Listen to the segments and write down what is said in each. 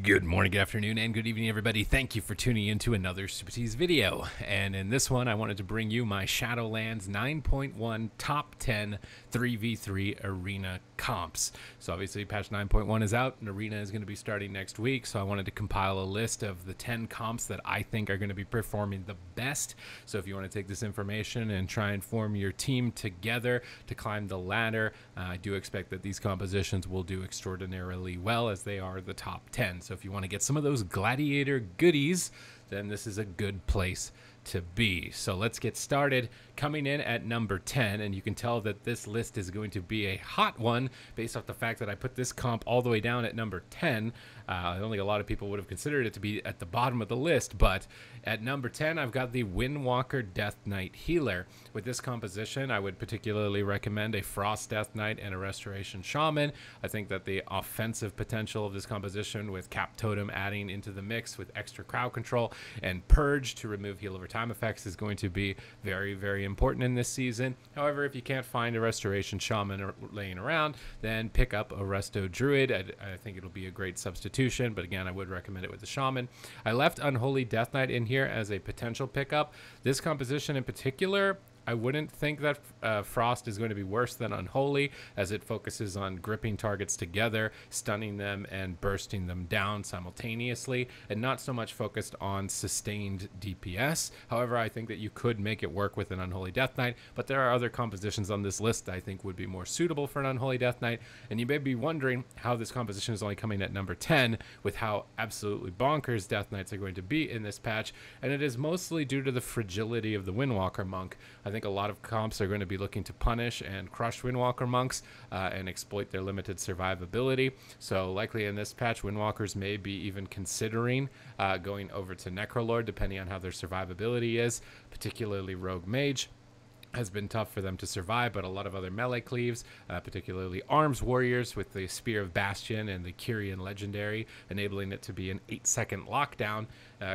Good morning, good afternoon, and good evening, everybody. Thank you for tuning in to another Supatease video. And in this one, I wanted to bring you my Shadowlands 9.1 Top 10 3v3 Arena comps. So obviously, patch 9.1 is out, and Arena is going to be starting next week. So I wanted to compile a list of the 10 comps that I think are going to be performing the best. So if you want to take this information and try and form your team together to climb the ladder, I do expect that these compositions will do extraordinarily well, as they are the top 10. So if you want to get some of those gladiator goodies, then this is a good place to be. So let's get started. Coming in at number 10, and you can tell that this list is going to be a hot one based off the fact that I put this comp all the way down at number 10. I don't think a lot of people would have considered it to be at the bottom of the list, but at number 10, I've got the Windwalker Death Knight Healer. With this composition, I would particularly recommend a Frost Death Knight and a Restoration Shaman. I think that the offensive potential of this composition, with Cap Totem adding into the mix with extra crowd control and Purge to remove heal over time effects, is going to be very, very important in this season. However, if you can't find a Restoration Shaman laying around, then pick up a Resto Druid. I think it'll be a great substitution, but again, I would recommend it with the Shaman. I left Unholy Death Knight in here as a potential pickup. This composition in particular, I wouldn't think that Frost is going to be worse than Unholy, as it focuses on gripping targets together, stunning them, and bursting them down simultaneously, and not so much focused on sustained DPS. However, I think that you could make it work with an Unholy Death Knight, but there are other compositions on this list that I think would be more suitable for an Unholy Death Knight, and you may be wondering how this composition is only coming at number 10, with how absolutely bonkers Death Knights are going to be in this patch, and it is mostly due to the fragility of the Windwalker Monk. I think a lot of comps are going to be looking to punish and crush Windwalker monks and exploit their limited survivability. So likely in this patch, Windwalkers may be even considering going over to Necrolord, depending on how their survivability is, particularly Rogue Mage. Has been tough for them to survive, but a lot of other melee cleaves, particularly Arms Warriors with the Spear of Bastion and the Kyrian Legendary, enabling it to be an 8-second lockdown,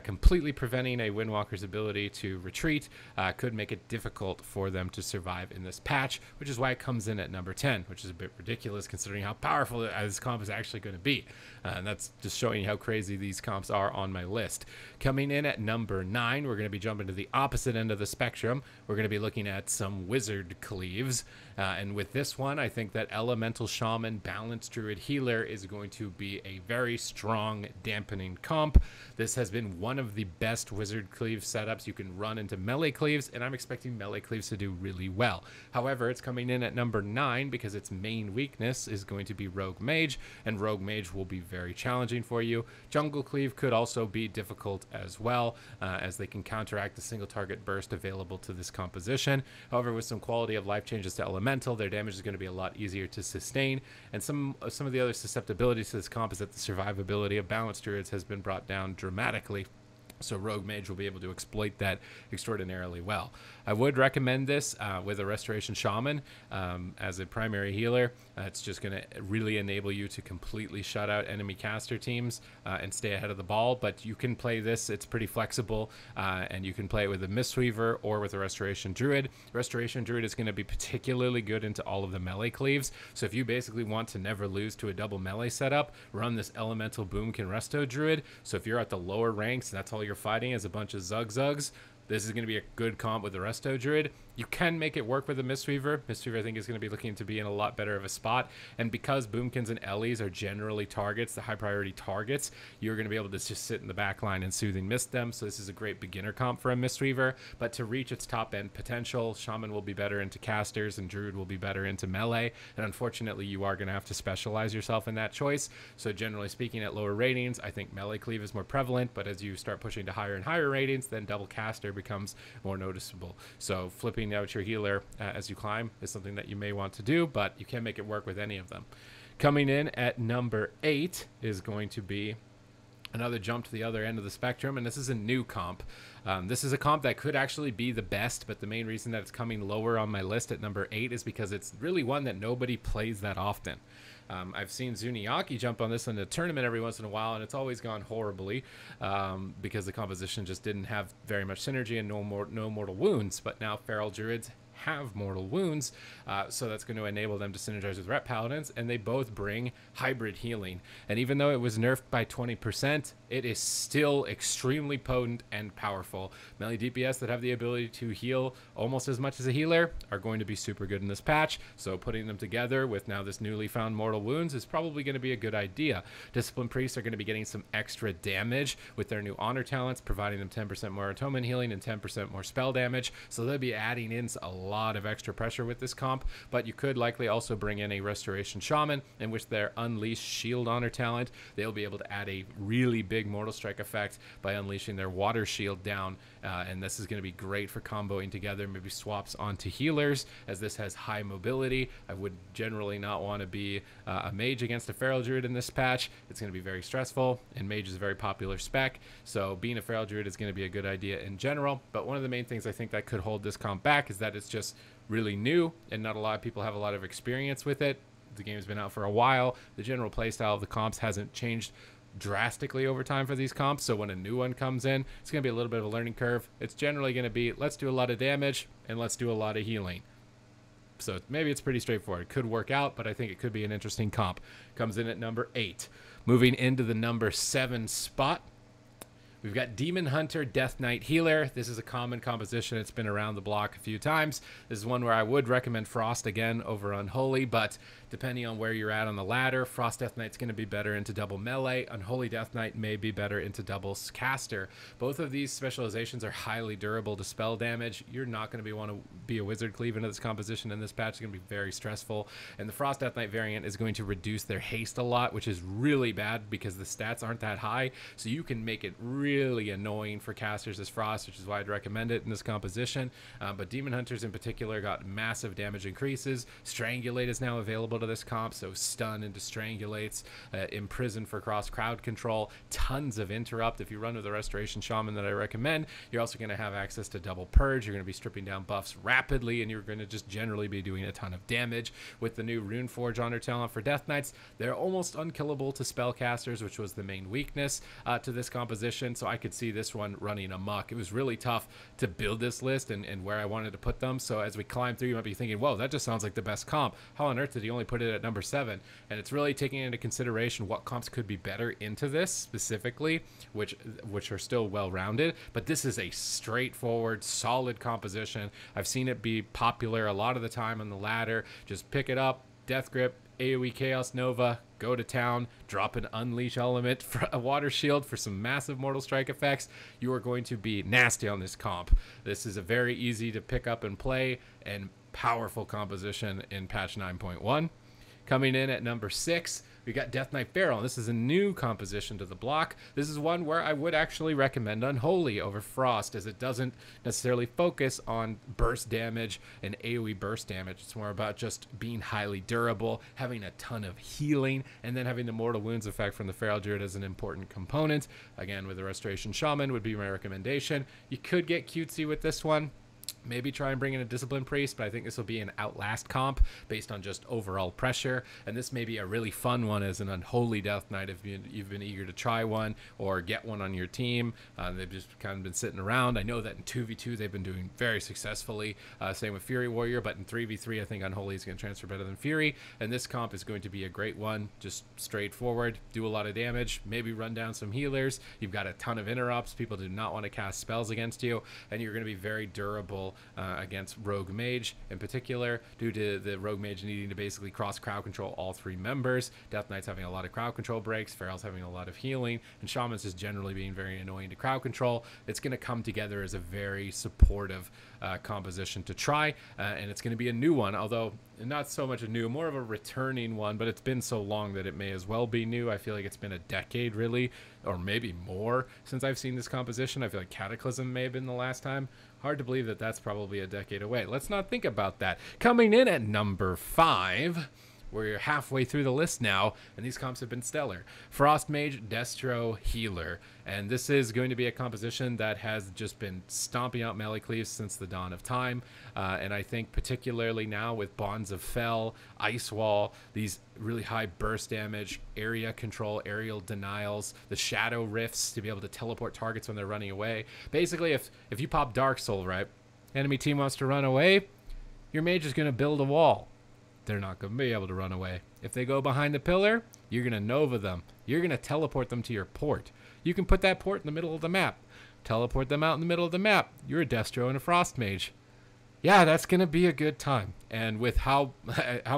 completely preventing a Windwalker's ability to retreat, could make it difficult for them to survive in this patch, which is why it comes in at number 10, which is a bit ridiculous considering how powerful this comp is actually going to be. And that's just showing you how crazy these comps are on my list. Coming in at number 9, we're going to be jumping to the opposite end of the spectrum. We're going to be looking at some Wizard Cleaves, and with this one, I think that Elemental Shaman Balanced Druid Healer is going to be a very strong dampening comp. This has been one of the best Wizard Cleave setups you can run into melee cleaves, and I'm expecting melee cleaves to do really well. However, it's coming in at number 9 because its main weakness is going to be Rogue Mage, and Rogue Mage will be very challenging for you. Jungle Cleave could also be difficult as well, as they can counteract the single target burst available to this composition. However, with some quality of life changes to Elemental, their damage is going to be a lot easier to sustain, and some of the other susceptibilities to this comp is that the survivability of Balanced Druids has been brought down dramatically. So Rogue Mage will be able to exploit that extraordinarily well. I would recommend this with a Restoration Shaman as a primary healer. It's just going to really enable you to completely shut out enemy caster teams and stay ahead of the ball. But you can play this. It's pretty flexible, and you can play it with a Mistweaver or with a Restoration Druid. Restoration Druid is going to be particularly good into all of the melee cleaves. So if you basically want to never lose to a double melee setup, run this Elemental Boomkin Resto Druid. So if you're at the lower ranks, that's all you're fighting is a bunch of Zug-Zugs, this is going to be a good comp with the Resto Druid. You can make it work with a Mistweaver. Mistweaver, I think, is going to be looking to be in a lot better of a spot. And because Boomkins and Ellies are generally targets, the high priority targets, you're going to be able to just sit in the back line and Soothing Mist them. So this is a great beginner comp for a Mistweaver. But to reach its top end potential, Shaman will be better into casters and Druid will be better into melee. And unfortunately, you are going to have to specialize yourself in that choice. So generally speaking, at lower ratings, I think melee cleave is more prevalent. But as you start pushing to higher and higher ratings, then double caster becomes more noticeable. So flipping out your healer as you climb is something that you may want to do, but you can make it work with any of them. Coming in at number 8 is going to be another jump to the other end of the spectrum, and this is a new comp. This is a comp that could actually be the best, but the main reason that it's coming lower on my list at number 8 is because it's really one that nobody plays that often. I've seen Zuniaki jump on this in a tournament every once in a while, and it's always gone horribly because the composition just didn't have very much synergy and no mortal wounds. But now Feral Druids have mortal wounds, so that's going to enable them to synergize with Rep Paladins, and they both bring hybrid healing. And even though it was nerfed by 20%, it is still extremely potent and powerful. Melee DPS that have the ability to heal almost as much as a healer are going to be super good in this patch, so putting them together with now this newly found mortal wounds is probably going to be a good idea. Discipline Priests are going to be getting some extra damage with their new honor talents, providing them 10% more atonement healing and 10% more spell damage, so they'll be adding in a lot of extra pressure with this comp. But you could likely also bring in a Restoration Shaman, in which their Unleash Shield honor talent, they'll be able to add a really big Mortal Strike effect by unleashing their Water Shield down, and this is going to be great for comboing together, maybe swaps onto healers, as this has high mobility. I would generally not want to be a Mage against a Feral Druid in this patch. It's going to be very stressful, and Mage is a very popular spec, so being a Feral Druid is going to be a good idea in general. But one of the main things I think that could hold this comp back is that it's just really new, and not a lot of people have a lot of experience with it. The game's been out for a while. The general playstyle of the comps hasn't changed drastically over time for these comps, so when a new one comes in, it's going to be a little bit of a learning curve. It's generally going to be, let's do a lot of damage and let's do a lot of healing. So maybe it's pretty straightforward. It could work out, but I think it could be an interesting comp. Comes in at number 8. Moving into the number 7 spot, we've got Demon Hunter Death Knight Healer. This is a common composition. It's been around the block a few times. This is one where I would recommend Frost again over Unholy, but depending on where you're at on the ladder, Frost Death Knight's going to be better into double melee. Unholy Death Knight may be better into double caster. Both of these specializations are highly durable to spell damage. You're not going to want to be a wizard cleave into this composition in this patch. It's going to be very stressful. And the Frost Death Knight variant is going to reduce their haste a lot, which is really bad because the stats aren't that high. So you can make it really annoying for casters as Frost, which is why I'd recommend it in this composition. But Demon Hunters in particular got massive damage increases. Strangulate is now available to this comp, so stun into strangulates, imprison for cross crowd control, tons of interrupt. If you run with the Restoration Shaman that I recommend, you're also going to have access to double purge. You're going to be stripping down buffs rapidly, and you're going to just generally be doing a ton of damage. With the new Runeforge honor talent for Death Knights, they're almost unkillable to spellcasters, which was the main weakness to this composition, so I could see this one running amok. It was really tough to build this list and where I wanted to put them, so as we climb through, you might be thinking, whoa, that just sounds like the best comp. How on earth did he only put it at number 7? And it's really taking into consideration what comps could be better into this specifically, which are still well-rounded, but this is a straightforward, solid composition. I've seen it be popular a lot of the time on the ladder. Just pick it up, Death Grip, AoE Chaos Nova, go to town, drop an Unleash element for a Water Shield for some massive Mortal Strike effects. You are going to be nasty on this comp. This is a very easy to pick up and play and powerful composition in patch 9.1. Coming in at number 6, we got Death Knight Feral. This is a new composition to the block. This is one where I would actually recommend Unholy over Frost, as it doesn't necessarily focus on burst damage and AoE burst damage. It's more about just being highly durable, having a ton of healing, and then having the Mortal Wounds effect from the Feral Druid as an important component. Again, with the Restoration Shaman would be my recommendation. You could get cutesy with this one. Maybe try and bring in a Discipline Priest, but I think this will be an Outlast comp based on just overall pressure. And this may be a really fun one as an Unholy Death Knight if you've been eager to try one or get one on your team. They've just kind of been sitting around. I know that in 2v2 they've been doing very successfully. Same with Fury Warrior, but in 3v3 I think Unholy is going to transfer better than Fury. And this comp is going to be a great one. Just straightforward, do a lot of damage, maybe run down some healers. You've got a ton of interrupts. People do not want to cast spells against you, and you're going to be very durable against Rogue Mage in particular, due to the Rogue Mage needing to basically cross crowd control all 3 members. Death Knight's having a lot of crowd control breaks, Feral's having a lot of healing, and Shaman's just generally being very annoying to crowd control. It's going to come together as a very supportive composition to try, and it's going to be a new one, although not so much a new, more of a returning one, but it's been so long that it may as well be new. I feel like it's been a decade really, or maybe more, since I've seen this composition. I feel like Cataclysm may have been the last time. Hard to believe that that's probably a decade away. Let's not think about that. Coming in at number 5, we're halfway through the list now, and these comps have been stellar. Frost Mage, Destro, Healer. And this is going to be a composition that has just been stomping out melee cleaves since the dawn of time. And I think particularly now with Bonds of Fel, Ice Wall, these really high burst damage, area control, aerial denials, the shadow rifts to be able to teleport targets when they're running away. Basically, if you pop Dark Soul, right, enemy team wants to run away, your mage is going to build a wall. They're not going to be able to run away. If they go behind the pillar, you're going to Nova them. You're going to teleport them to your port. You can put that port in the middle of the map. Teleport them out in the middle of the map. You're a Destro and a Frost Mage. Yeah, that's going to be a good time. And with how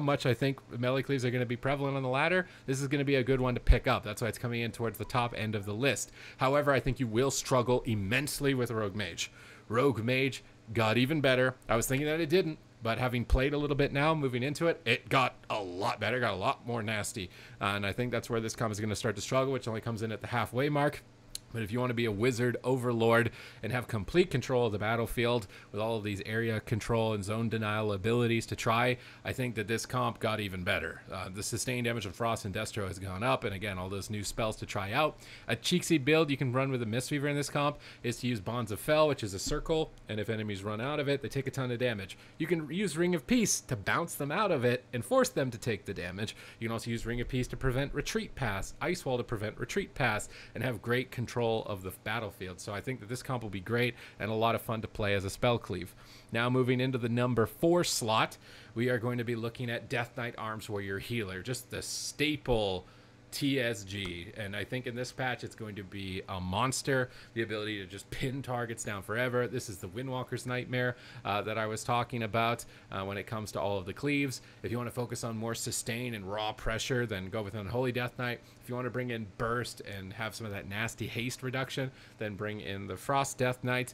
much I think melee cleaves are going to be prevalent on the ladder, this is going to be a good one to pick up. That's why it's coming in towards the top end of the list. However, I think you will struggle immensely with Rogue Mage. Rogue Mage got even better. I was thinking that it didn't, but having played a little bit now, moving into it, it got a lot better, got a lot more nasty. And I think that's where this comp is going to start to struggle, which only comes in at the halfway mark. But if you want to be a wizard overlord and have complete control of the battlefield with all of these area control and zone denial abilities to try, I think that this comp got even better. The sustained damage of Frost and Destro has gone up, and again, all those new spells to try out. A Cheeksy build you can run with a Mistweaver in this comp is to use Bonds of Fel, which is a circle, and if enemies run out of it, they take a ton of damage. You can use Ring of Peace to bounce them out of it and force them to take the damage. You can also use Ring of Peace to prevent retreat pass, Ice Wall to prevent retreat pass, and have great control of the battlefield. So I think that this comp will be great and a lot of fun to play as a spell cleave. Now moving into the number 4 slot, we are going to be looking at Death Knight Arms Warrior Healer, just the staple TSG, and I think in this patch it's going to be a monster, the ability to just pin targets down forever. This is the Windwalker's Nightmare that I was talking about when it comes to all of the cleaves. If you want to focus on more sustain and raw pressure, then go with Unholy Death Knight. If you want to bring in burst and have some of that nasty haste reduction, then bring in the Frost Death Knight,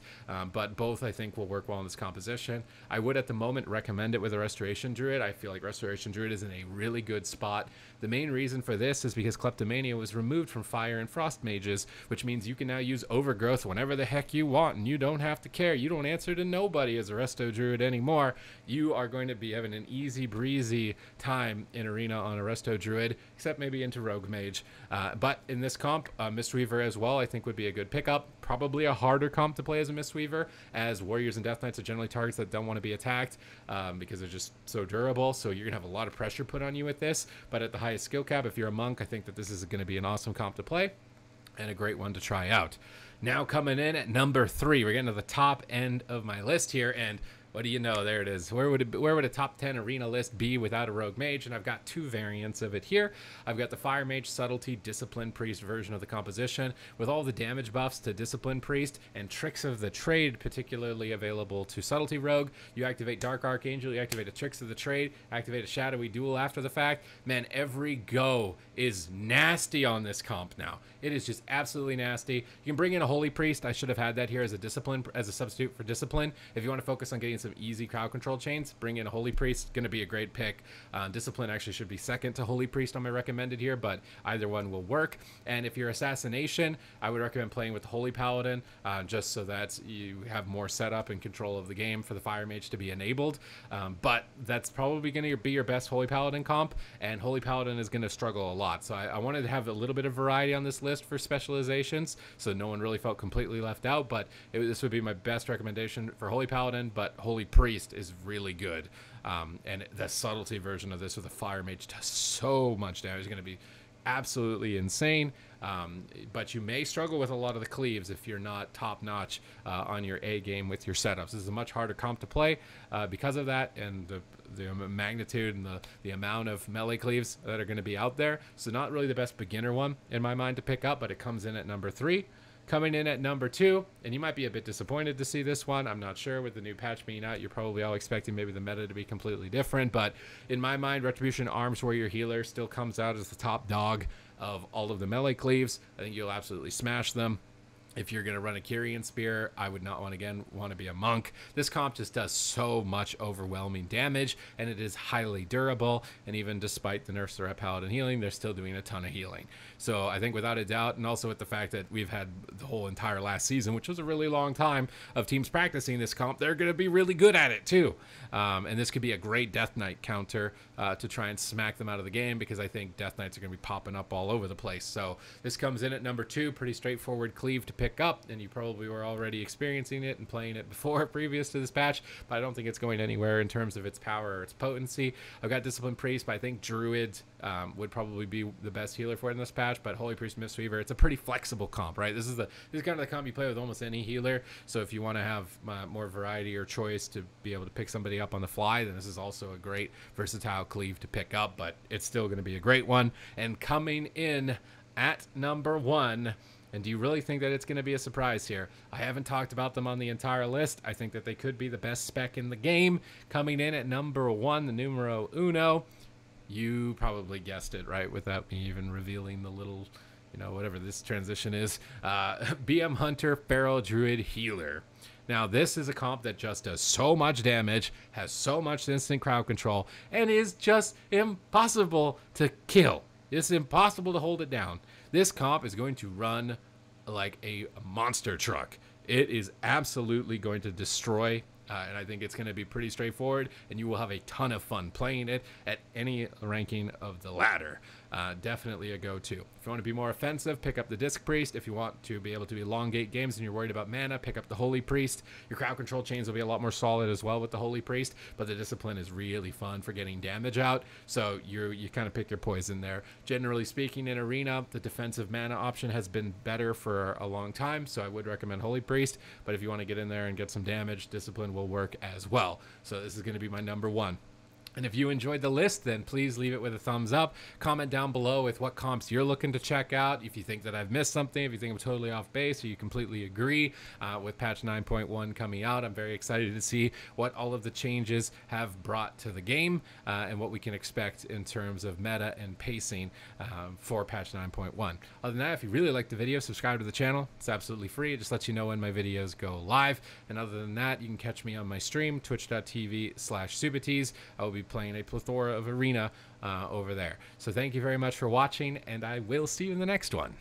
but both I think will work well in this composition. I would at the moment recommend it with a Restoration Druid. I feel like Restoration Druid is in a really good spot. The main reason for this is because Kleptomania was removed from Fire and Frost Mages, which means you can now use Overgrowth whenever the heck you want, and you don't have to care. You don't answer to nobody as a Resto Druid anymore. You are going to be having an easy breezy time in Arena on a Resto Druid, except maybe into Rogue Mage. But in this comp, Mistweaver as well I think would be a good pickup. Probably a harder comp to play as a Mistweaver, as Warriors and Death Knights are generally targets that don't want to be attacked because they're just so durable, so you're going to have a lot of pressure put on you with this. But at the highest skill cap, if you're a monk, I think that this is going to be an awesome comp to play and a great one to try out. Now coming in at number 3, we're getting to the top end of my list here, and what do you know? There it is. Where would a top 10 arena list be without a Rogue Mage? And I've got 2 variants of it here. I've got the Fire Mage Subtlety Discipline Priest version of the composition with all the damage buffs to Discipline Priest and Tricks of the Trade particularly available to Subtlety Rogue. You activate Dark Archangel, you activate a Tricks of the Trade, activate a Shadowy Duel after the fact. Man, every go is nasty on this comp now. It is just absolutely nasty. You can bring in a Holy Priest. I should have had that here as a discipline, as a substitute for Discipline. If you want to focus on getting some easy crowd control chains, bring in a Holy Priest. Going to be a great pick. Discipline actually should be second to Holy Priest on my recommended here, but either one will work. And if you're Assassination, I would recommend playing with the Holy Paladin, just so that you have more setup and control of the game for the Fire Mage to be enabled. But that's probably going to be your best Holy Paladin comp, and Holy Paladin is going to struggle a lot. So I wanted to have a little bit of variety on this list for specializations, so no one really felt completely left out, but this would be my best recommendation for Holy Paladin, but Holy Priest is really good. And the subtlety version of this with a Fire Mage does so much damage. It's going to be absolutely insane. But you may struggle with a lot of the cleaves if you're not top-notch on your A game with your setups. This is a much harder comp to play because of that, and the magnitude and the amount of melee cleaves that are going to be out there. So not really the best beginner one in my mind to pick up, but it comes in at number 3. Coming in at number 2, and you might be a bit disappointed to see this one. I'm not sure. With the new patch being out, you're probably all expecting maybe the meta to be completely different. But in my mind, Retribution Arms Warrior Healer still comes out as the top dog of all of the melee cleaves. I think you'll absolutely smash them. If you're going to run a Kyrian Spear, I would not want to be a monk. This comp just does so much overwhelming damage, and it is highly durable. And even despite the nerfs to Paladin healing, they're still doing a ton of healing. So I think without a doubt, and also with the fact that we've had the whole entire last season, which was a really long time of teams practicing this comp, they're going to be really good at it too. And this could be a great Death Knight counter to try and smack them out of the game, because I think Death Knights are going to be popping up all over the place. So this comes in at number 2, pretty straightforward cleave to pick pick up, and you probably were already experiencing it and playing it before, previous to this patch, but I don't think it's going anywhere in terms of its power or its potency. I've got Discipline Priest, but I think Druid would probably be the best healer for it in this patch, but Holy Priest, Mistweaver, it's a pretty flexible comp, right? This is kind of the comp you play with almost any healer, so if you want to have more variety or choice to be able to pick somebody up on the fly, then this is also a great versatile cleave to pick up, but it's still going to be a great one. And coming in at number 1, and do you really think that it's going to be a surprise here? I haven't talked about them on the entire list. I think that they could be the best spec in the game. Coming in at number 1, the numero uno. You probably guessed it, right? Without me even revealing the little, you know, whatever this transition is. BM Hunter, Feral Druid, Healer. Now, this is a comp that just does so much damage, has so much instant crowd control, and is just impossible to kill. It's impossible to hold it down. This comp is going to run like a monster truck. It is absolutely going to destroy, and I think it's going to be pretty straightforward, and you will have a ton of fun playing it at any ranking of the ladder. Definitely a go-to. If you want to be more offensive, pick up the Disc Priest. If you want to be able to elongate games and you're worried about mana, pick up the Holy Priest. Your crowd control chains will be a lot more solid as well with the Holy Priest, but the Discipline is really fun for getting damage out, so you kind of pick your poison there. Generally speaking, in Arena, the defensive mana option has been better for a long time, so I would recommend Holy Priest, but if you want to get in there and get some damage, Discipline will work as well. So this is going to be my number 1. And if you enjoyed the list, then please leave it with a thumbs up. Comment down below with what comps you're looking to check out. If you think that I've missed something, if you think I'm totally off base, or you completely agree with patch 9.1 coming out. I'm very excited to see what all of the changes have brought to the game and what we can expect in terms of meta and pacing for patch 9.1. Other than that, if you really like the video, subscribe to the channel. It's absolutely free. It just lets you know when my videos go live. And other than that, you can catch me on my stream, twitch.tv/Supatease. I will be playing a plethora of Arena over there. So thank you very much for watching, and I will see you in the next one.